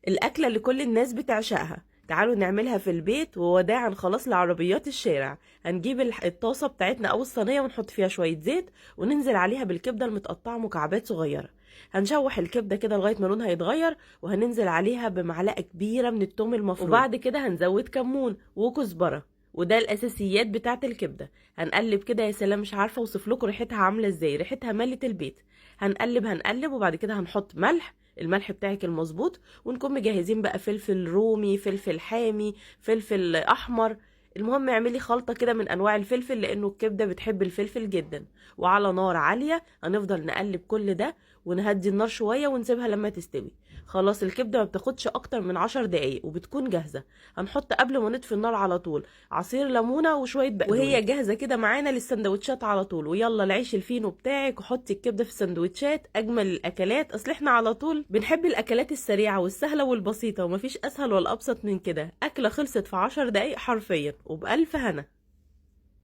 الأكلة اللي كل الناس بتعشقها، تعالوا نعملها في البيت ووداعا خلاص لعربيات الشارع. هنجيب الطاسة بتاعتنا أو الصينية ونحط فيها شوية زيت وننزل عليها بالكبدة المتقطعة مكعبات صغيرة. هنشوح الكبدة كده لغاية ما لونها يتغير، وهننزل عليها بمعلقة كبيرة من التوم المفروم، وبعد كده هنزود كمون وكزبرة. وده الأساسيات بتاعة الكبدة. هنقلب كده، يا سلام، مش عارفة اوصف لكم ريحتها عاملة ازاي، ريحتها ملت البيت. هنقلب هنقلب، وبعد كده هنحط ملح، الملح بتاعك المظبوط، ونكون مجهزين بقى فلفل رومي، فلفل حامي، فلفل احمر. المهم اعملي خلطة كده من انواع الفلفل، لانه الكبدة بتحب الفلفل جدا. وعلى نار عالية هنفضل نقلب كل ده، ونهدي النار شوية ونسيبها لما تستوي. خلاص الكبدة ما بتاخدش اكتر من 10 دقايق وبتكون جاهزة. هنحط قبل ما نطفي النار على طول عصير ليمونة وشوية بقدونس، وهي جاهزة كده معانا للسندوتشات على طول. ويلا العيش الفينو بتاعك وحطي الكبدة في السندوتشات، اجمل الاكلات. اصل احنا على طول بنحب الاكلات السريعة والسهلة والبسيطة، ومفيش اسهل ولا ابسط من كده. اكلة خلصت في 10 دقايق حرفيا وبألف هنا.